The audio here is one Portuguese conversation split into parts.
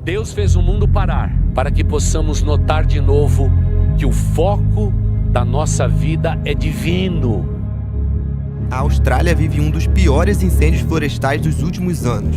Deus fez o mundo parar para que possamos notar de novo que o foco da nossa vida é divino. A Austrália vive um dos piores incêndios florestais dos últimos anos.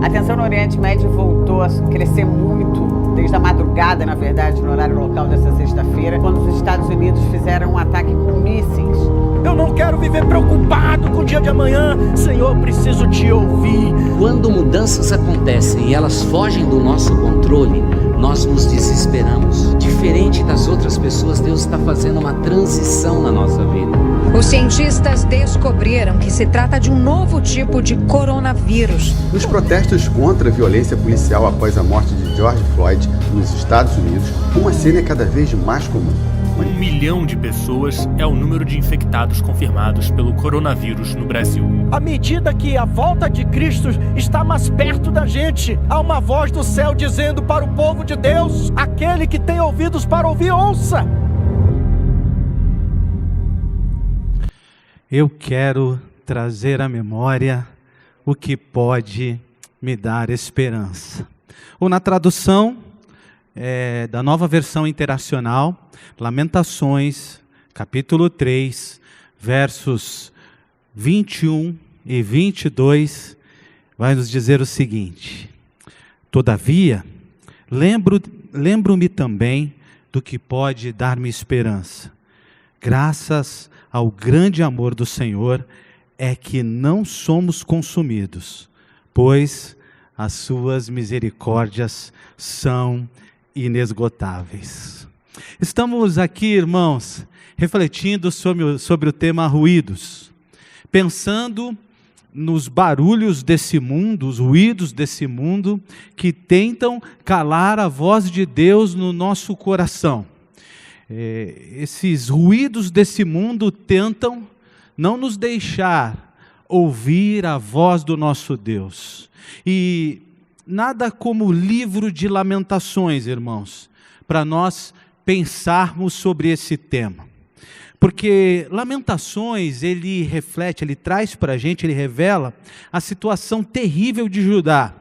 A tensão no Oriente Médio voltou a crescer muito, desde a madrugada, na verdade, no horário local dessa sexta-feira, quando os Estados Unidos fizeram um ataque com mísseis. Eu não quero viver preocupado com o dia de amanhã. Senhor, preciso te ouvir. Quando mudanças acontecem e elas fogem do nosso controle, nós nos desesperamos. Diferente das outras pessoas, Deus está fazendo uma transição na nossa vida. Os cientistas descobriram que se trata de um novo tipo de coronavírus. Nos protestos contra a violência policial após a morte de George Floyd nos Estados Unidos, uma cena é cada vez mais comum. 1 milhão de pessoas é o número de infectados confirmados pelo coronavírus no Brasil. À medida que a volta de Cristo está mais perto da gente, há uma voz do céu dizendo para o povo de Deus: aquele que tem ouvidos para ouvir, ouça. Eu quero trazer à memória o que pode me dar esperança. Ou na tradução da Nova Versão Internacional, Lamentações, capítulo 3, versos 21 e 22, vai nos dizer o seguinte: todavia, lembro-me também do que pode dar-me esperança. Graças ao grande amor do Senhor é que não somos consumidos, pois as suas misericórdias são inesgotáveis. Estamos aqui, irmãos, refletindo sobre o tema ruídos, pensando nos barulhos desse mundo, os ruídos desse mundo, que tentam calar a voz de Deus no nosso coração. Esses ruídos desse mundo tentam não nos deixar ouvir a voz do nosso Deus. E nada como o livro de Lamentações, irmãos, para nós pensarmos sobre esse tema. Porque Lamentações, ele reflete, ele traz para a gente, ele revela a situação terrível de Judá,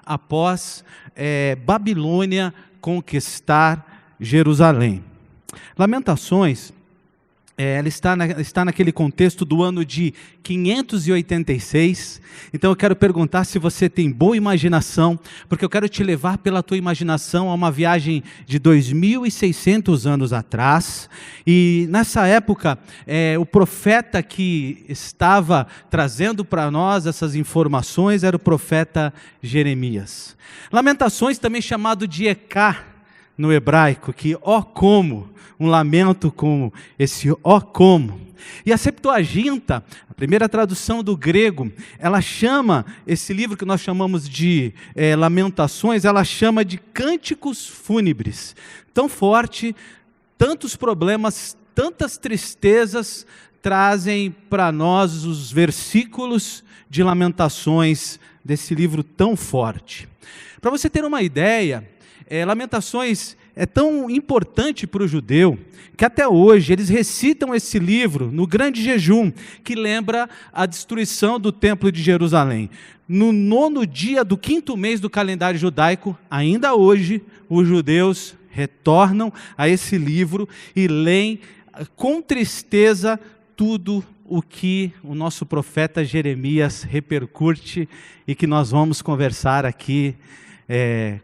após Babilônia conquistar Jerusalém. Lamentações, ela está naquele contexto do ano de 586, então eu quero perguntar se você tem boa imaginação, porque eu quero te levar pela tua imaginação a uma viagem de 2.600 anos atrás, e nessa época, o profeta que estava trazendo para nós essas informações era o profeta Jeremias. Lamentações, também chamado de Ecá no hebraico, que como, um lamento como esse como. E a Septuaginta, a primeira tradução do grego, ela chama esse livro que nós chamamos de Lamentações, ela chama de cânticos fúnebres. Tão forte, tantos problemas, tantas tristezas trazem para nós os versículos de Lamentações desse livro tão forte. Para você ter uma ideia, Lamentações é tão importante para o judeu, que até hoje eles recitam esse livro no grande jejum, que lembra a destruição do templo de Jerusalém. No 9º dia do 5º mês do calendário judaico, ainda hoje, os judeus retornam a esse livro e leem com tristeza tudo o que o nosso profeta Jeremias repercute e que nós vamos conversar aqui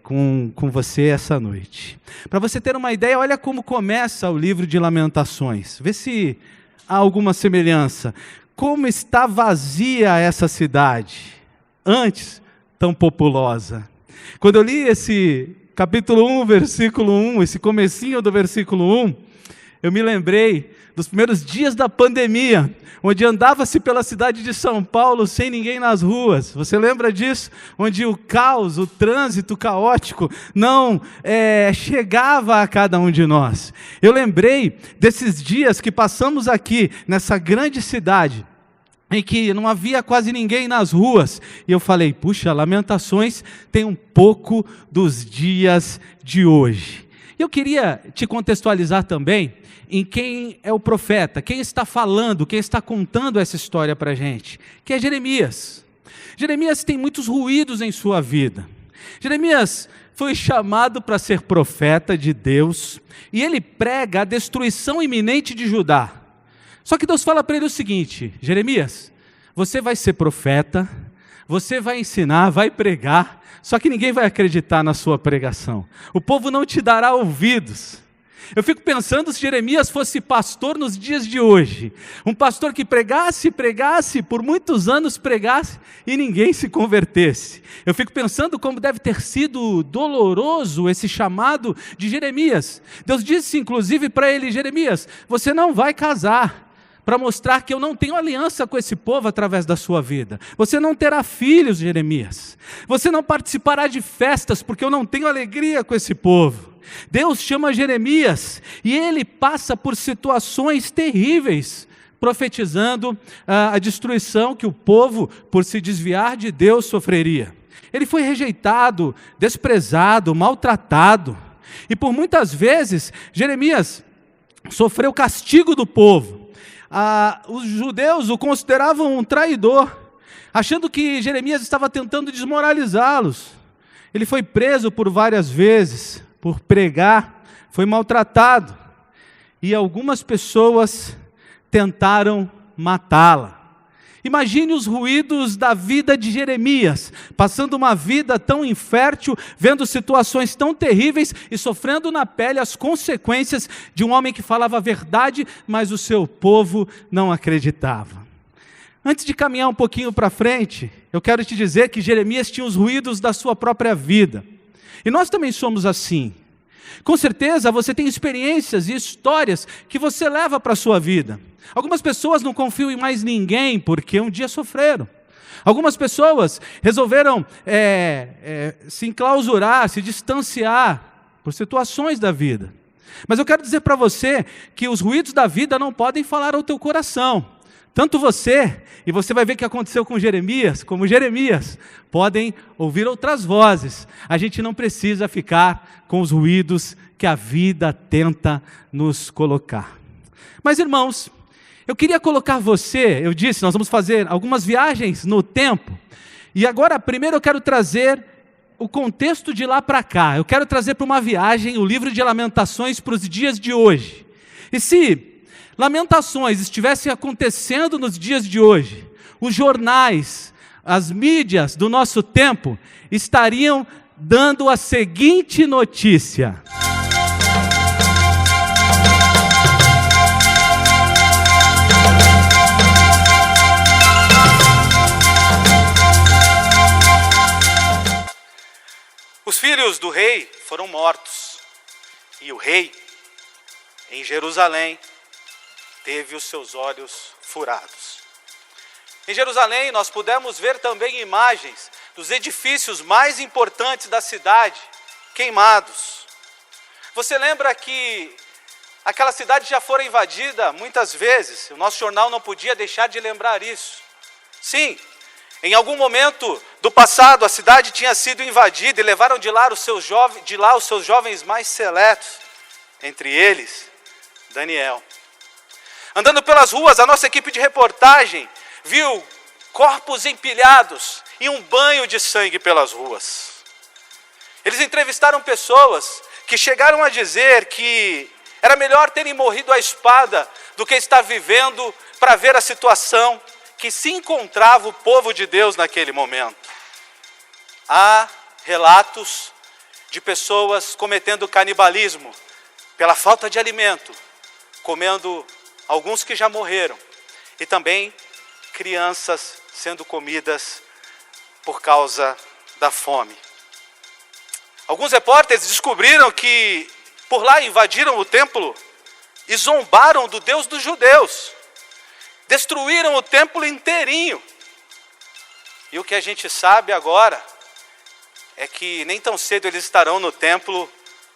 com você essa noite. Para você ter uma ideia, olha como começa o livro de Lamentações. Vê se há alguma semelhança. Como está vazia essa cidade, antes tão populosa. Quando eu li esse capítulo 1, versículo 1, esse comecinho do versículo 1, eu me lembrei dos primeiros dias da pandemia, onde andava-se pela cidade de São Paulo sem ninguém nas ruas. Você lembra disso? Onde o caos, o trânsito caótico não chegava a cada um de nós. Eu lembrei desses dias que passamos aqui nessa grande cidade, em que não havia quase ninguém nas ruas, e eu falei, puxa, Lamentações tem um pouco dos dias de hoje. Eu queria te contextualizar também em quem é o profeta, quem está falando, quem está contando essa história para a gente, que é Jeremias. Jeremias tem muitos ruídos em sua vida. Jeremias foi chamado para ser profeta de Deus, e ele prega a destruição iminente de Judá. Só que Deus fala para ele o seguinte: Jeremias, você vai ser profeta, você vai ensinar, vai pregar, só que ninguém vai acreditar na sua pregação. O povo não te dará ouvidos. Eu fico pensando se Jeremias fosse pastor nos dias de hoje. Um pastor que pregasse, por muitos anos pregasse e ninguém se convertesse. Eu fico pensando como deve ter sido doloroso esse chamado de Jeremias. Deus disse inclusive para ele: Jeremias, você não vai casar, para mostrar que eu não tenho aliança com esse povo através da sua vida. Você não terá filhos, Jeremias. Você não participará de festas, porque eu não tenho alegria com esse povo. Deus chama Jeremias e ele passa por situações terríveis, profetizando a destruição que o povo, por se desviar de Deus, sofreria. Ele foi rejeitado, desprezado, maltratado, e por muitas vezes Jeremias sofreu castigo do povo. Os judeus o consideravam um traidor, achando que Jeremias estava tentando desmoralizá-los. Ele foi preso por várias vezes por pregar, foi maltratado, e algumas pessoas tentaram matá-la. Imagine os ruídos da vida de Jeremias, passando uma vida tão infértil, vendo situações tão terríveis e sofrendo na pele as consequências de um homem que falava a verdade, mas o seu povo não acreditava. Antes de caminhar um pouquinho para frente, eu quero te dizer que Jeremias tinha os ruídos da sua própria vida. E nós também somos assim. Com certeza você tem experiências e histórias que você leva para a sua vida. Algumas pessoas não confiam em mais ninguém porque um dia sofreram. Algumas pessoas resolveram se enclausurar, se distanciar por situações da vida. Mas eu quero dizer para você que os ruídos da vida não podem falar ao teu coração. Tanto você, e você vai ver o que aconteceu com Jeremias, como Jeremias, podem ouvir outras vozes. A gente não precisa ficar com os ruídos que a vida tenta nos colocar. Mas irmãos, eu queria colocar você, eu disse, nós vamos fazer algumas viagens no tempo, e agora primeiro eu quero trazer o contexto de lá para cá. Eu quero trazer para uma viagem o livro de Lamentações para os dias de hoje. E se Lamentações estivessem acontecendo nos dias de hoje, os jornais, as mídias do nosso tempo estariam dando a seguinte notícia: os filhos do rei foram mortos, e o rei, em Jerusalém, teve os seus olhos furados. Em Jerusalém nós pudemos ver também imagens dos edifícios mais importantes da cidade queimados. Você lembra que aquela cidade já fora invadida muitas vezes? O nosso jornal não podia deixar de lembrar isso. Sim, em algum momento do passado a cidade tinha sido invadida e levaram de lá os seus jovens mais seletos, entre eles Daniel. Andando pelas ruas, a nossa equipe de reportagem viu corpos empilhados e um banho de sangue pelas ruas. Eles entrevistaram pessoas que chegaram a dizer que era melhor terem morrido à espada do que estar vivendo para ver a situação que se encontrava o povo de Deus naquele momento. Há relatos de pessoas cometendo canibalismo pela falta de alimento, comendo alguns que já morreram, e também crianças sendo comidas por causa da fome. Alguns repórteres descobriram que por lá invadiram o templo e zombaram do Deus dos judeus. Destruíram o templo inteirinho. E o que a gente sabe agora é que nem tão cedo eles estarão no templo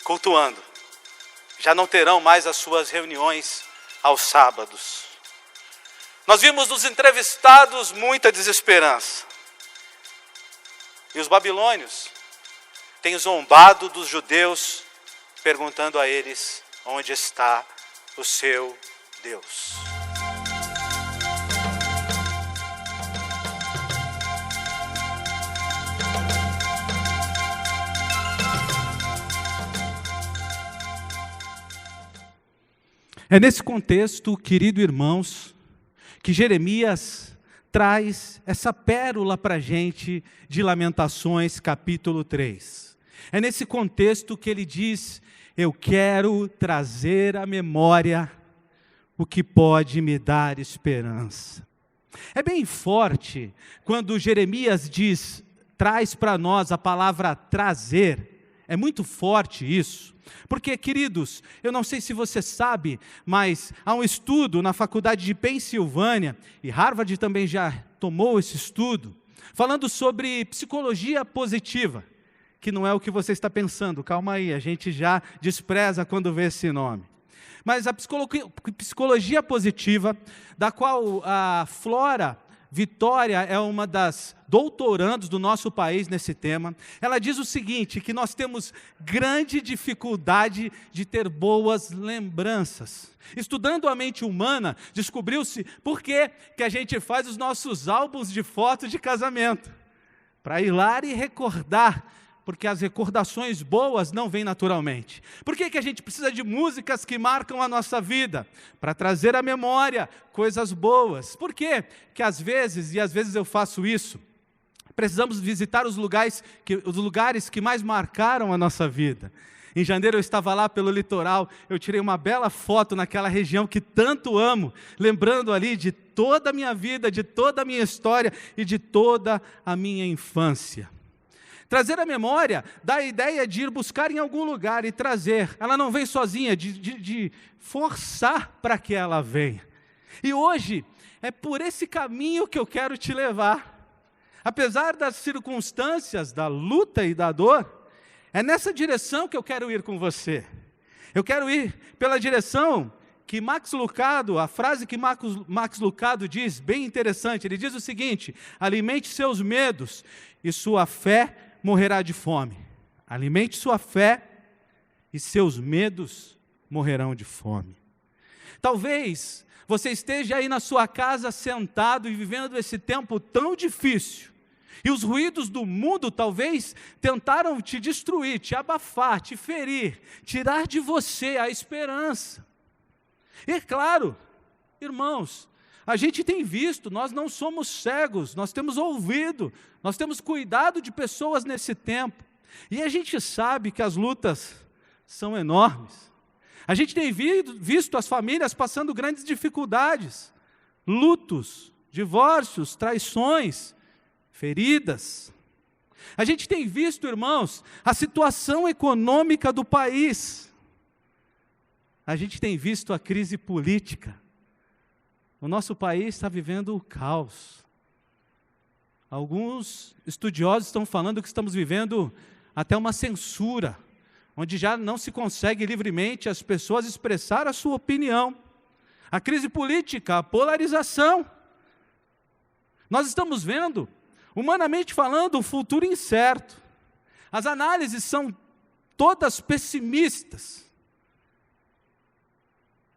cultuando. Já não terão mais as suas reuniões aos sábados. Nós vimos nos entrevistados muita desesperança. E os babilônios têm zombado dos judeus perguntando a eles onde está o seu Deus. É nesse contexto, querido irmãos, que Jeremias traz essa pérola para a gente de Lamentações, capítulo 3. É nesse contexto que ele diz: eu quero trazer à memória o que pode me dar esperança. É bem forte quando Jeremias traz para nós a palavra trazer. É muito forte isso. Porque, queridos, eu não sei se você sabe, mas há um estudo na faculdade de Pensilvânia, e Harvard também já tomou esse estudo, falando sobre psicologia positiva, que não é o que você está pensando, calma aí, a gente já despreza quando vê esse nome. Mas a psicologia positiva, da qual a Flora Vitória é uma das doutorandos do nosso país nesse tema, ela diz o seguinte, que nós temos grande dificuldade de ter boas lembranças. Estudando a mente humana, descobriu-se por que a gente faz os nossos álbuns de fotos de casamento. Para ir lá e recordar, porque as recordações boas não vêm naturalmente. Por que a gente precisa de músicas que marcam a nossa vida? Para trazer à memória coisas boas. Por que às vezes eu faço isso, precisamos visitar os lugares que mais marcaram a nossa vida? Em janeiro eu estava lá pelo litoral, eu tirei uma bela foto naquela região que tanto amo, lembrando ali de toda a minha vida, de toda a minha história e de toda a minha infância. Trazer a memória dá a ideia de ir buscar em algum lugar e trazer. Ela não vem sozinha, de forçar para que ela venha. E hoje, é por esse caminho que eu quero te levar. Apesar das circunstâncias, da luta e da dor, é nessa direção que eu quero ir com você. Eu quero ir pela direção que Max Lucado, a frase que Max Lucado diz, bem interessante, ele diz o seguinte: alimente seus medos e sua fé morrerá de fome. Alimente sua fé e seus medos morrerão de fome. Talvez você esteja aí na sua casa sentado e vivendo esse tempo tão difícil, e os ruídos do mundo talvez tentaram te destruir, te abafar, te ferir, tirar de você a esperança. E claro, irmãos, a gente tem visto, nós não somos cegos, nós temos ouvido, nós temos cuidado de pessoas nesse tempo, e a gente sabe que as lutas são enormes. A gente tem visto as famílias passando grandes dificuldades, lutos, divórcios, traições, feridas. A gente tem visto, irmãos, a situação econômica do país. A gente tem visto a crise política. O nosso país está vivendo o caos. Alguns estudiosos estão falando que estamos vivendo até uma censura, onde já não se consegue livremente as pessoas expressar a sua opinião. A crise política, a polarização. Nós estamos vendo, humanamente falando, um futuro incerto. As análises são todas pessimistas.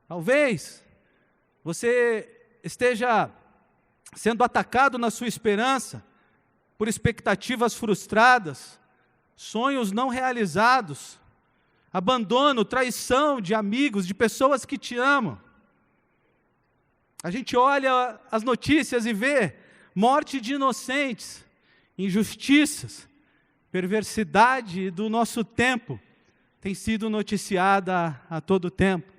Talvez você esteja sendo atacado na sua esperança por expectativas frustradas, sonhos não realizados, abandono, traição de amigos, de pessoas que te amam. A gente olha as notícias e vê morte de inocentes, injustiças, perversidade do nosso tempo tem sido noticiada a todo tempo.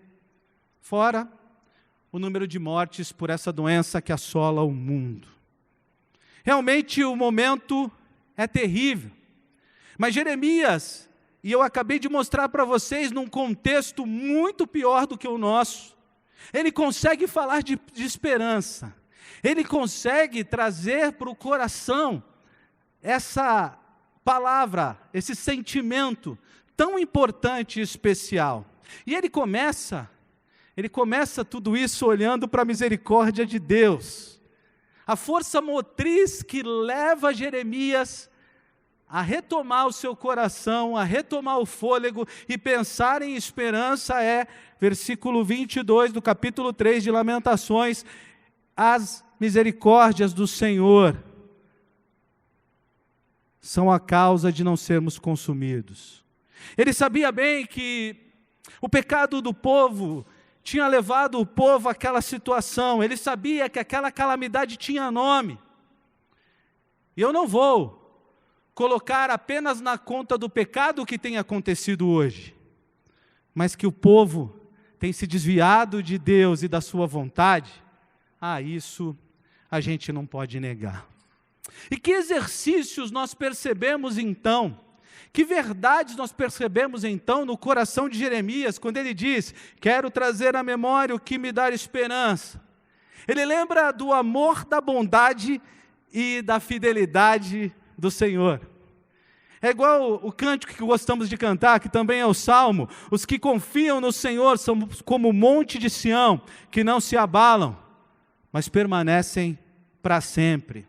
Fora o número de mortes por essa doença que assola o mundo. Realmente o momento é terrível. Mas Jeremias, e eu acabei de mostrar para vocês num contexto muito pior do que o nosso, ele consegue falar de esperança. Ele consegue trazer para o coração essa palavra, esse sentimento tão importante e especial. E ele começa tudo isso olhando para a misericórdia de Deus. A força motriz que leva Jeremias a retomar o seu coração, a retomar o fôlego e pensar em esperança é, versículo 22 do capítulo 3 de Lamentações, as misericórdias do Senhor são a causa de não sermos consumidos. Ele sabia bem que o pecado do povo tinha levado o povo àquela situação, ele sabia que aquela calamidade tinha nome. E eu não vou colocar apenas na conta do pecado o que tem acontecido hoje, mas que o povo tem se desviado de Deus e da sua vontade, isso a gente não pode negar. E que exercícios nós percebemos então, que verdades nós percebemos então no coração de Jeremias, quando ele diz, quero trazer à memória o que me dá esperança. Ele lembra do amor, da bondade e da fidelidade do Senhor. É igual o cântico que gostamos de cantar, que também é o Salmo, os que confiam no Senhor são como o monte de Sião, que não se abalam, mas permanecem para sempre.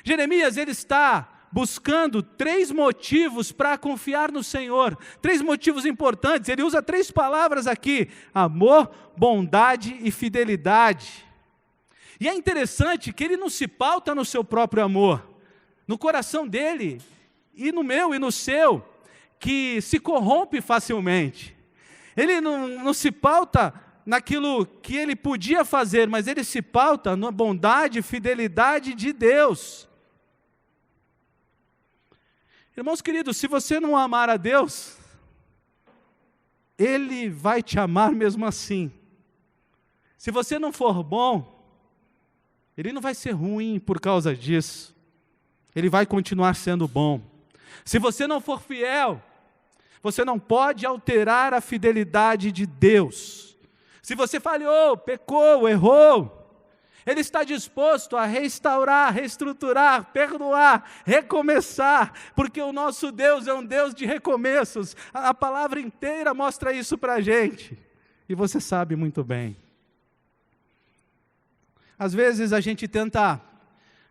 Jeremias, ele está buscando 3 motivos para confiar no Senhor, 3 motivos importantes, ele usa 3 palavras aqui, amor, bondade e fidelidade. E é interessante que ele não se pauta no seu próprio amor, no coração dele, e no meu e no seu, que se corrompe facilmente. Ele não se pauta naquilo que ele podia fazer, mas ele se pauta na bondade e fidelidade de Deus. Irmãos queridos, se você não amar a Deus, Ele vai te amar mesmo assim. Se você não for bom, Ele não vai ser ruim por causa disso. Ele vai continuar sendo bom. Se você não for fiel, você não pode alterar a fidelidade de Deus. Se você falhou, pecou, errou, Ele está disposto a restaurar, reestruturar, perdoar, recomeçar, porque o nosso Deus é um Deus de recomeços. A palavra inteira mostra isso para a gente, e você sabe muito bem. Às vezes a gente tenta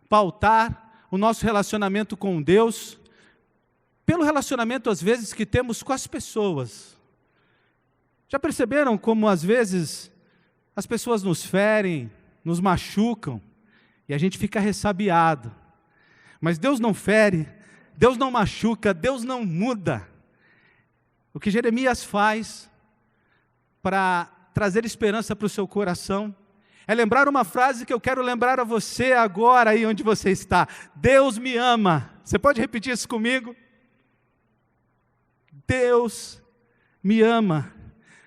pautar o nosso relacionamento com Deus pelo relacionamento, às vezes, que temos com as pessoas. Já perceberam como, às vezes, as pessoas nos ferem, nos machucam, e a gente fica ressabiado? Mas Deus não fere, Deus não machuca, Deus não muda. O que Jeremias faz para trazer esperança para o seu coração é lembrar uma frase que eu quero lembrar a você agora, aí onde você está: Deus me ama. Você pode repetir isso comigo? Deus me ama.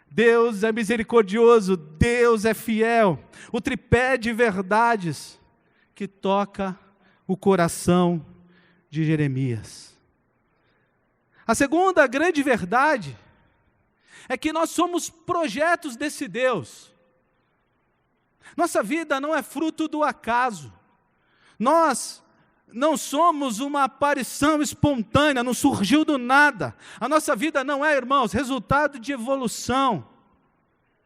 Deus é misericordioso, Deus é fiel. O tripé de verdades que toca o coração de Jeremias. A segunda grande verdade é que nós somos projetos desse Deus. Nossa vida não é fruto do acaso. Nós não somos uma aparição espontânea, não surgiu do nada. A nossa vida não é, irmãos, resultado de evolução,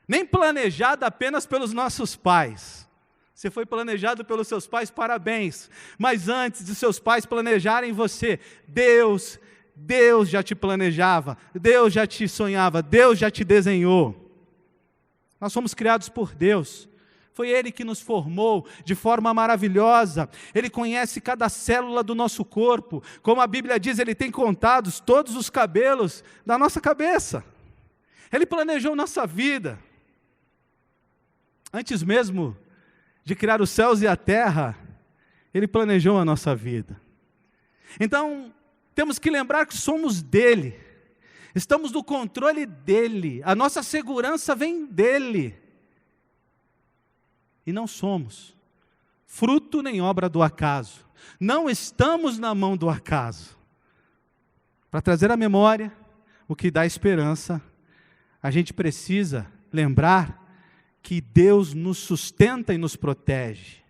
nem planejada apenas pelos nossos pais. Você foi planejado pelos seus pais, parabéns. Mas antes de seus pais planejarem você, Deus já te planejava, Deus já te sonhava, Deus já te desenhou. Nós somos criados por Deus. Foi Ele que nos formou de forma maravilhosa. Ele conhece cada célula do nosso corpo. Como a Bíblia diz, Ele tem contados todos os cabelos da nossa cabeça. Ele planejou nossa vida. Antes mesmo de criar os céus e a terra, Ele planejou a nossa vida. Então, temos que lembrar que somos dEle. Estamos no controle dEle. A nossa segurança vem dEle. E não somos fruto nem obra do acaso. Não estamos na mão do acaso. Para trazer à memória o que dá esperança, a gente precisa lembrar que Deus nos sustenta e nos protege.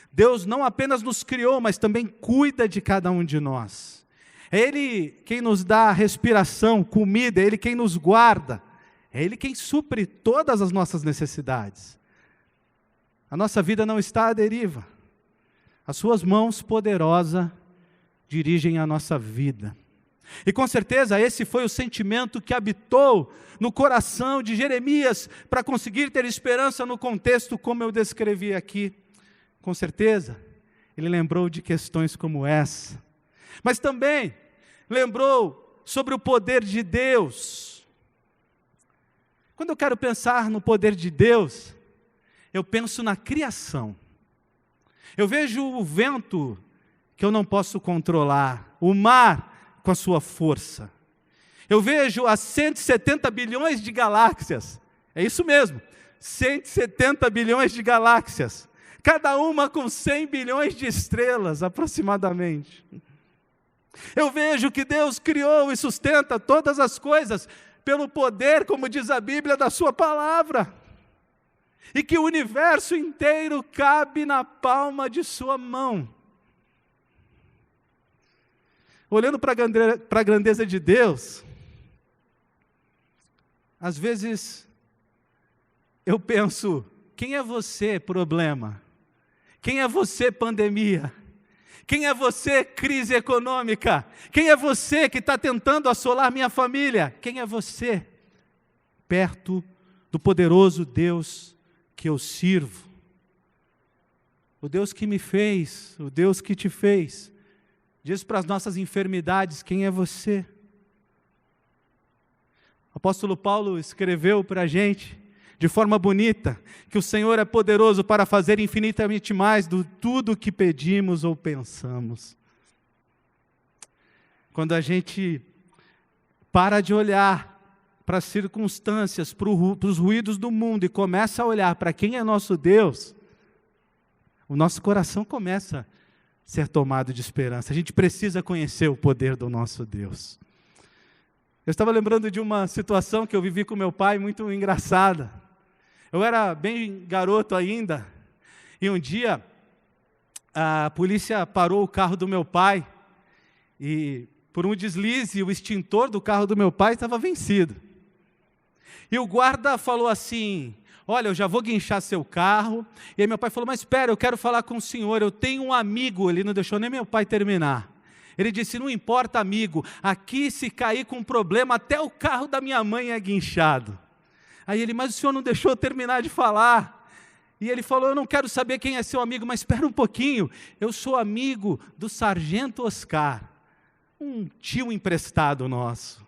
Deus não apenas nos criou, mas também cuida de cada um de nós. É Ele quem nos dá respiração, comida, é Ele quem nos guarda, é Ele quem supre todas as nossas necessidades. A nossa vida não está à deriva. As suas mãos poderosas dirigem a nossa vida. E com certeza esse foi o sentimento que habitou no coração de Jeremias para conseguir ter esperança no contexto como eu descrevi aqui. Com certeza, ele lembrou de questões como essa. Mas também lembrou sobre o poder de Deus. Quando eu quero pensar no poder de Deus, eu penso na criação. Eu vejo o vento que eu não posso controlar, o mar com a sua força. Eu vejo as 170 bilhões de galáxias, é isso mesmo, 170 bilhões de galáxias, cada uma com 100 bilhões de estrelas aproximadamente. Eu vejo que Deus criou e sustenta todas as coisas pelo poder, como diz a Bíblia, da sua palavra. E que o universo inteiro cabe na palma de sua mão. Olhando para a grandeza de Deus, às vezes eu penso, quem é você, problema? Quem é você, pandemia? Quem é você, crise econômica? Quem é você que está tentando assolar minha família? Quem é você, perto do poderoso Deus que eu sirvo? O Deus que me fez, o Deus que te fez, diz para as nossas enfermidades, quem é você? O apóstolo Paulo escreveu para a gente, de forma bonita, que o Senhor é poderoso para fazer infinitamente mais do tudo que pedimos ou pensamos. Quando a gente para de olhar para as circunstâncias, para os ruídos do mundo e começa a olhar para quem é nosso Deus, o nosso coração começa a ser tomado de esperança. A gente precisa conhecer o poder do nosso Deus. Eu estava lembrando de uma situação que eu vivi com meu pai, muito engraçada. Eu era bem garoto ainda, e um dia a polícia parou o carro do meu pai, e por um deslize, o extintor do carro do meu pai estava vencido. E o guarda falou assim, olha, eu já vou guinchar seu carro. E aí meu pai falou, mas espera, eu quero falar com o senhor, eu tenho um amigo. Ele não deixou nem meu pai terminar. Ele disse, não importa amigo, aqui se cair com problema, até o carro da minha mãe é guinchado. Aí ele, mas o senhor não deixou eu terminar de falar. E ele falou, eu não quero saber quem é seu amigo, mas espera um pouquinho, eu sou amigo do sargento Oscar, um tio emprestado nosso.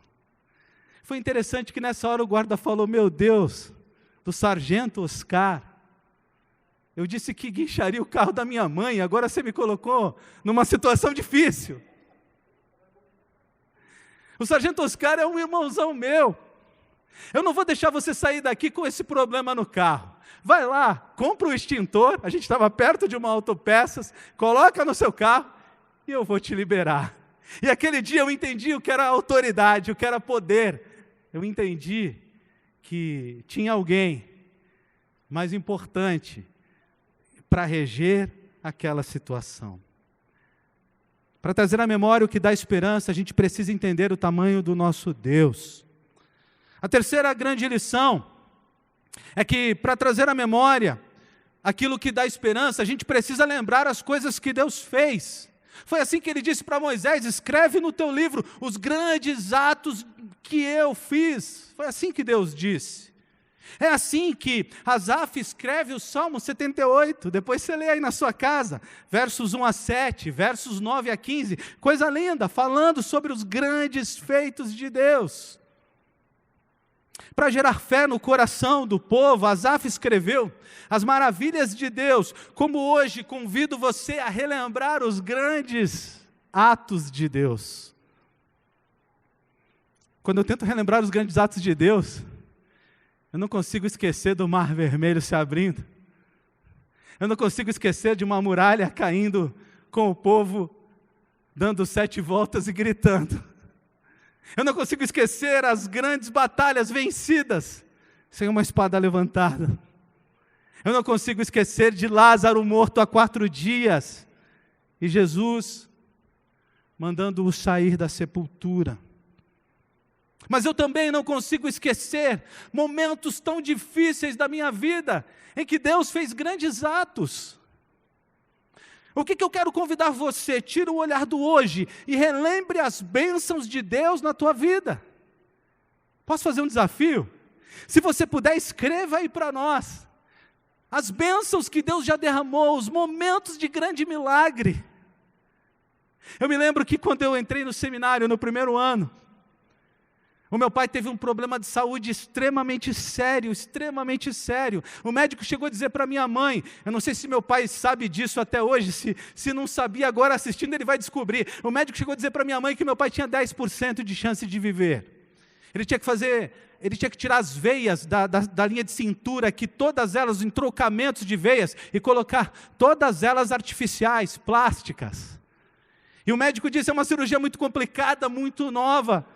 Foi interessante que nessa hora o guarda falou, meu Deus, do sargento Oscar, eu disse que guincharia o carro da minha mãe, agora você me colocou numa situação difícil. O sargento Oscar é um irmãozão meu, eu não vou deixar você sair daqui com esse problema no carro. Vai lá, compra o extintor, a gente estava perto de uma autopeças, coloca no seu carro e eu vou te liberar. E aquele dia eu entendi o que era autoridade, o que era poder. Eu entendi que tinha alguém mais importante para reger aquela situação. Para trazer à memória o que dá esperança, a gente precisa entender o tamanho do nosso Deus. A terceira grande lição é que, para trazer à memória aquilo que dá esperança, a gente precisa lembrar as coisas que Deus fez. Foi assim que ele disse para Moisés, escreve no teu livro os grandes atos que eu fiz. Foi assim que Deus disse. É assim que Asaf escreve o Salmo 78, depois você lê aí na sua casa, versos 1 a 7, versos 9 a 15, coisa linda, falando sobre os grandes feitos de Deus. Para gerar fé no coração do povo, Asaf escreveu as maravilhas de Deus, como hoje convido você a relembrar os grandes atos de Deus. Quando eu tento relembrar os grandes atos de Deus, eu não consigo esquecer do Mar Vermelho se abrindo, eu não consigo esquecer de uma muralha caindo com o povo dando 7 voltas e gritando. Eu não consigo esquecer as grandes batalhas vencidas sem uma espada levantada. Eu não consigo esquecer de Lázaro morto há 4 dias e Jesus mandando-o sair da sepultura. Mas eu também não consigo esquecer momentos tão difíceis da minha vida em que Deus fez grandes atos. O que eu quero convidar você? Tira o olhar do hoje e relembre as bênçãos de Deus na tua vida. Posso fazer um desafio? Se você puder, escreva aí para nós as bênçãos que Deus já derramou, os momentos de grande milagre. Eu me lembro que quando eu entrei no seminário, no primeiro ano, o meu pai teve um problema de saúde extremamente sério, extremamente sério. O médico chegou a dizer para minha mãe, eu não sei se meu pai sabe disso até hoje, se não sabia agora assistindo ele vai descobrir. O médico chegou a dizer para minha mãe que meu pai tinha 10% de chance de viver. Ele tinha que tirar as veias da linha de cintura, aqui, todas elas em trocamentos de veias, e colocar todas elas artificiais, plásticas. E o médico disse, é uma cirurgia muito complicada, muito nova,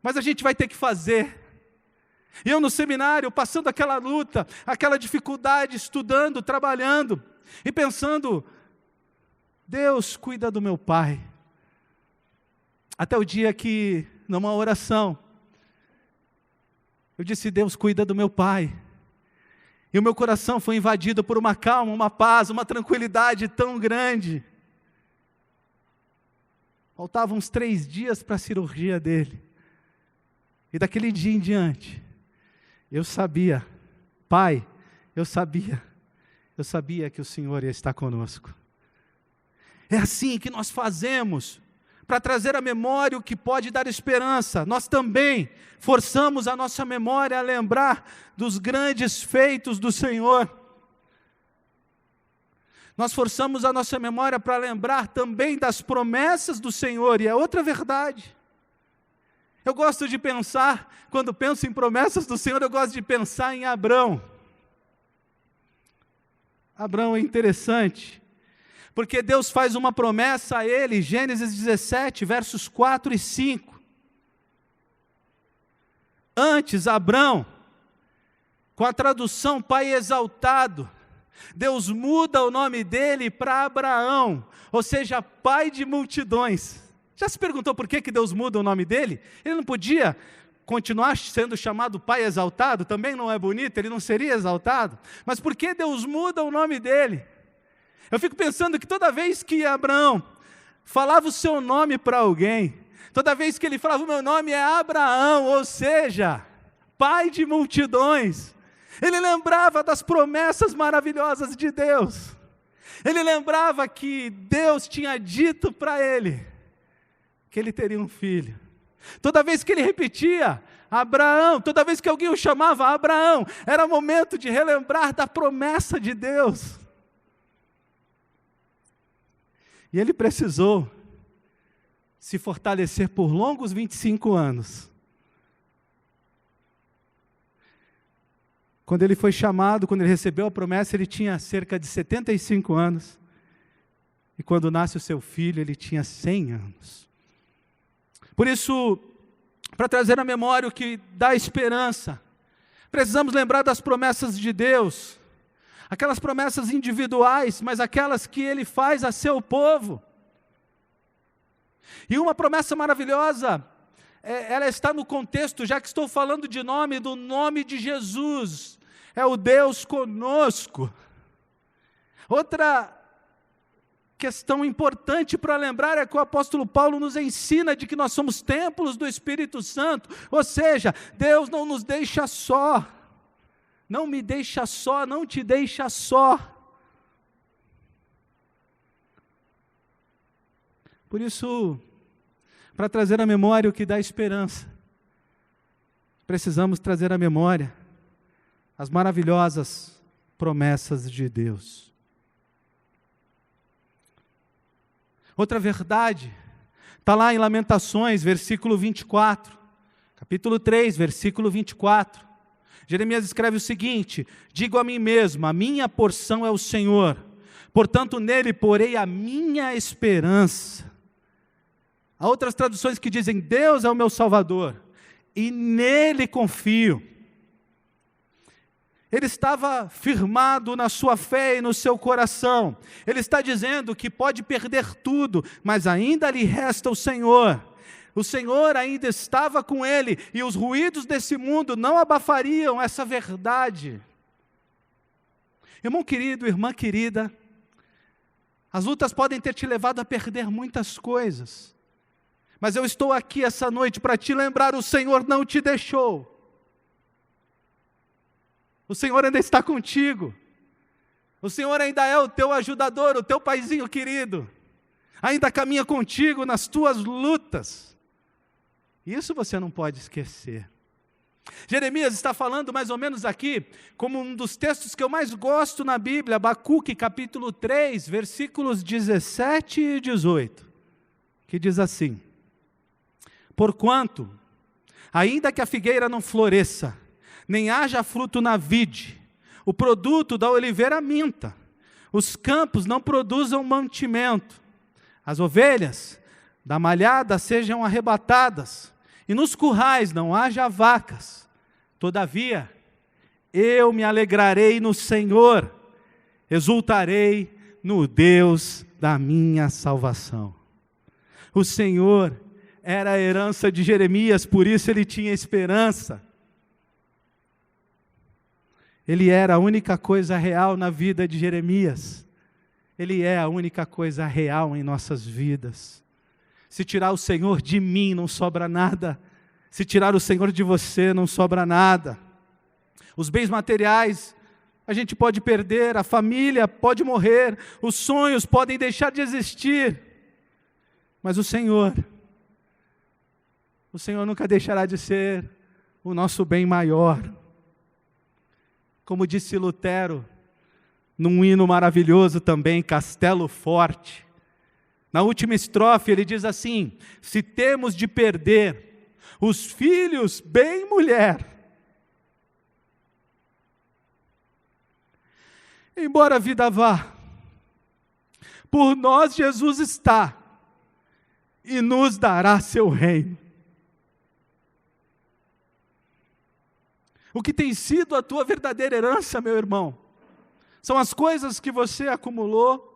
mas a gente vai ter que fazer. E eu no seminário, passando aquela luta, aquela dificuldade, estudando, trabalhando, e pensando, Deus cuida do meu pai. Até o dia que, numa oração, eu disse, Deus cuida do meu pai. E o meu coração foi invadido por uma calma, uma paz, uma tranquilidade tão grande. Faltavam uns 3 dias para a cirurgia dele. E daquele dia em diante, eu sabia, Pai, eu sabia que o Senhor ia estar conosco. É assim que nós fazemos, para trazer à memória o que pode dar esperança. Nós também forçamos a nossa memória a lembrar dos grandes feitos do Senhor. Nós forçamos a nossa memória para lembrar também das promessas do Senhor, e é outra verdade. Eu gosto de pensar, quando penso em promessas do Senhor, eu gosto de pensar em Abrão. Abrão é interessante, porque Deus faz uma promessa a ele, Gênesis 17, versos 4 e 5. Antes, Abrão, com a tradução Pai Exaltado, Deus muda o nome dele para Abraão, ou seja, pai de multidões. Já se perguntou por que Deus muda o nome dele? Ele não podia continuar sendo chamado Pai Exaltado? Também não é bonito, ele não seria exaltado? Mas por que Deus muda o nome dele? Eu fico pensando que toda vez que Abraão falava o seu nome para alguém, toda vez que ele falava, o meu nome é Abraão, ou seja, pai de multidões, ele lembrava das promessas maravilhosas de Deus. Ele lembrava que Deus tinha dito para ele que ele teria um filho. Toda vez que ele repetia, Abraão, toda vez que alguém o chamava Abraão, era momento de relembrar da promessa de Deus. E ele precisou se fortalecer por longos 25 anos. Quando ele foi chamado, quando ele recebeu a promessa, ele tinha cerca de 75 anos. E quando nasce o seu filho, ele tinha 100 anos. Por isso, para trazer à memória o que dá esperança, precisamos lembrar das promessas de Deus, aquelas promessas individuais, mas aquelas que Ele faz a seu povo. E uma promessa maravilhosa, ela está no contexto, já que estou falando de nome, do nome de Jesus, é o Deus conosco. Outra questão importante para lembrar é que o apóstolo Paulo nos ensina de que nós somos templos do Espírito Santo, ou seja, Deus não nos deixa só, não me deixa só, não te deixa só. Por isso, para trazer à memória o que dá esperança, precisamos trazer à memória as maravilhosas promessas de Deus. Outra verdade, está lá em Lamentações, versículo 24, capítulo 3, versículo 24. Jeremias escreve o seguinte: digo a mim mesmo, a minha porção é o Senhor, portanto nele porei a minha esperança. Há outras traduções que dizem, Deus é o meu Salvador, e nele confio. Ele estava firmado na sua fé e no seu coração. Ele está dizendo que pode perder tudo, mas ainda lhe resta o Senhor. O Senhor ainda estava com ele, e os ruídos desse mundo não abafariam essa verdade. Irmão querido, irmã querida, As lutas podem ter te levado a perder muitas coisas. Mas eu estou aqui essa noite para te lembrar, o Senhor não te deixou. O Senhor ainda está contigo. O Senhor ainda é o teu ajudador, o teu paizinho querido. Ainda caminha contigo nas tuas lutas. Isso você não pode esquecer. Jeremias está falando mais ou menos aqui, como um dos textos que eu mais gosto na Bíblia, Abacuque capítulo 3, versículos 17 e 18, que diz assim: porquanto, ainda que a figueira não floresça, nem haja fruto na vide, o produto da oliveira minta, os campos não produzam mantimento, as ovelhas da malhada sejam arrebatadas, e nos currais não haja vacas, todavia, eu me alegrarei no Senhor, exultarei no Deus da minha salvação. O Senhor era a herança de Jeremias, por isso ele tinha esperança. Ele era a única coisa real na vida de Jeremias. Ele é a única coisa real em nossas vidas. Se tirar o Senhor de mim, não sobra nada. Se tirar o Senhor de você, não sobra nada. Os bens materiais a gente pode perder, a família pode morrer, os sonhos podem deixar de existir. Mas o Senhor nunca deixará de ser o nosso bem maior. Como disse Lutero, num hino maravilhoso também, Castelo Forte, na última estrofe ele diz assim: se temos de perder os filhos, bem mulher, embora a vida vá, por nós Jesus está, e nos dará seu reino. O que tem sido a tua verdadeira herança, meu irmão, são as coisas que você acumulou,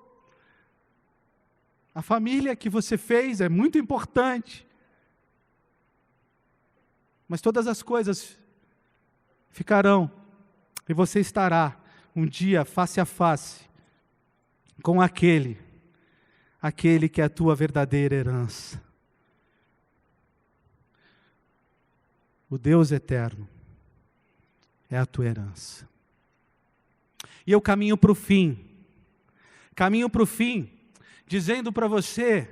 a família que você fez é muito importante, mas todas as coisas ficarão, e você estará um dia face a face com aquele que é a tua verdadeira herança. O Deus eterno é a tua herança. E eu caminho para o fim, dizendo para você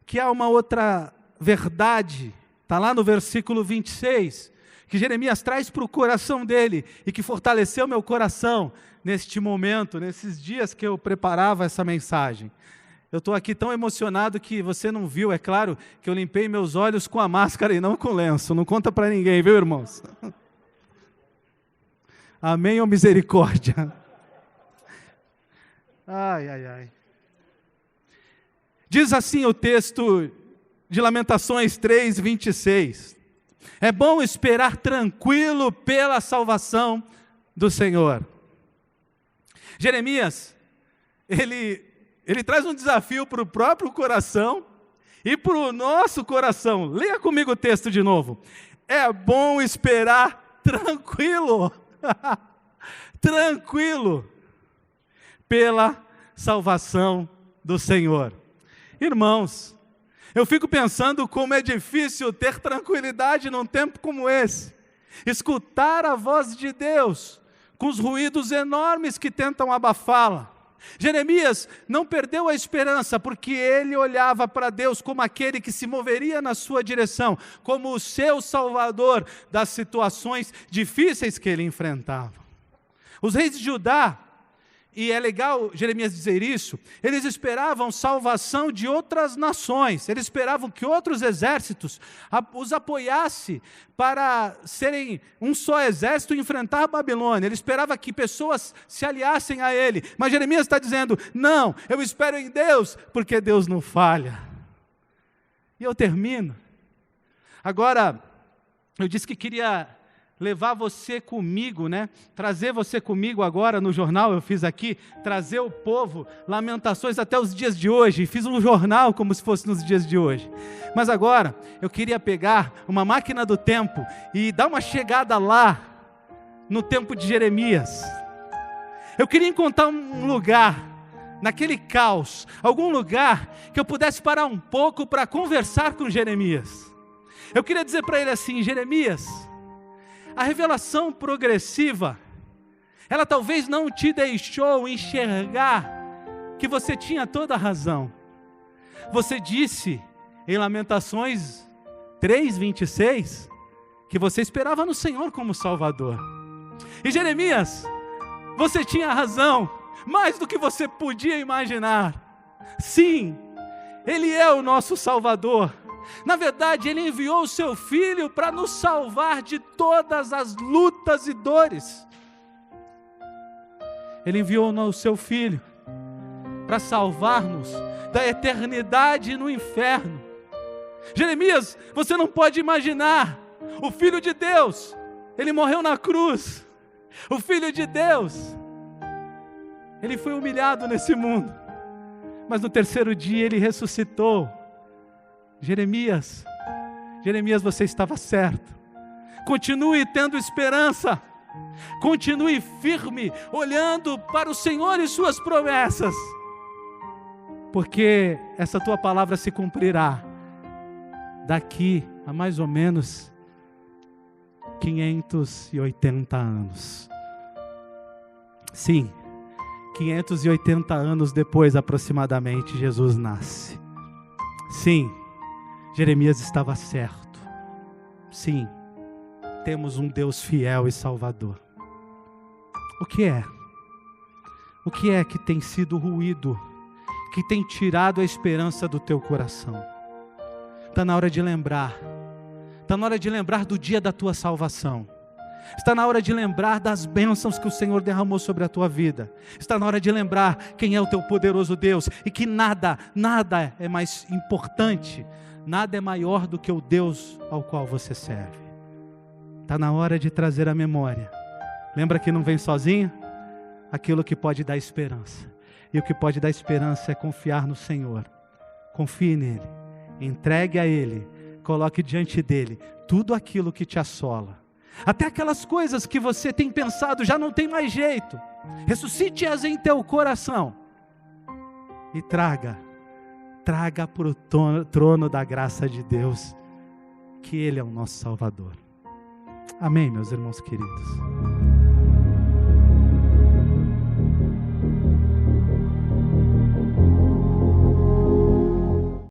que há uma outra verdade, está lá no versículo 26, que Jeremias traz para o coração dele, e que fortaleceu meu coração neste momento, nesses dias que eu preparava essa mensagem. Eu estou aqui tão emocionado que você não viu, é claro, que eu limpei meus olhos com a máscara e não com o lenço, não conta para ninguém, viu, irmãos? Amém ou misericórdia? Ai, ai, ai. Diz assim o texto de Lamentações 3, 26. É bom esperar tranquilo pela salvação do Senhor. Jeremias, ele traz um desafio para o próprio coração e para o nosso coração. Leia comigo o texto de novo. É bom esperar tranquilo. Tranquilo pela salvação do Senhor. Irmãos, eu fico pensando como é difícil ter tranquilidade num tempo como esse. Escutar a voz de Deus com os ruídos enormes que tentam abafá-la. Jeremias não perdeu a esperança, porque ele olhava para Deus como aquele que se moveria na sua direção, como o seu salvador das situações difíceis que ele enfrentava. Os reis de Judá, e é legal Jeremias dizer isso, eles esperavam salvação de outras nações, eles esperavam que outros exércitos os apoiassem para serem um só exército e enfrentar a Babilônia. Ele esperava que pessoas se aliassem a ele, mas Jeremias está dizendo, não, eu espero em Deus, porque Deus não falha. E eu termino. Agora, eu disse que queria levar você comigo, trazer você comigo agora no jornal, eu fiz aqui, trazer o povo, Lamentações até os dias de hoje, fiz um jornal como se fosse nos dias de hoje. Mas agora, eu queria pegar uma máquina do tempo e dar uma chegada lá, no tempo de Jeremias. Eu queria encontrar um lugar naquele caos, algum lugar que eu pudesse parar um pouco para conversar com Jeremias. Eu queria dizer para ele assim: Jeremias, a revelação progressiva, ela talvez não te deixou enxergar que você tinha toda a razão. Você disse em Lamentações 3:26 que você esperava no Senhor como Salvador. E Jeremias, você tinha razão, mais do que você podia imaginar. Sim, Ele é o nosso Salvador. Na verdade, Ele enviou o Seu Filho para nos salvar de todas as lutas e dores. Ele enviou o Seu Filho para salvar-nos da eternidade no inferno. Jeremias, você não pode imaginar, o Filho de Deus, Ele morreu na cruz. O Filho de Deus, Ele foi humilhado nesse mundo, mas no terceiro dia Ele ressuscitou. Jeremias, você estava certo. Continue tendo esperança. Continue firme, olhando para o Senhor e suas promessas, porque essa tua palavra se cumprirá daqui a mais ou menos 580 anos. Sim, 580 anos depois aproximadamente, Jesus nasce. Sim, Jeremias estava certo. Sim, temos um Deus fiel e salvador. O que é? O que é que tem sido ruído, que tem tirado a esperança do teu coração? Está na hora de lembrar. Está na hora de lembrar do dia da tua salvação. Está na hora de lembrar das bênçãos que o Senhor derramou sobre a tua vida. Está na hora de lembrar quem é o teu poderoso Deus e que nada é mais importante, nada é maior do que o Deus ao qual você serve. Está na hora de trazer a memória. Lembra que não vem sozinho? Aquilo que pode dar esperança. E o que pode dar esperança é confiar no Senhor. Confie nele. Entregue a Ele. Coloque diante dele tudo aquilo que te assola. Até aquelas coisas que você tem pensado já não tem mais jeito. Ressuscite-as em teu coração. E traga para o trono da graça de Deus, que Ele é o nosso Salvador. Amém, meus irmãos queridos.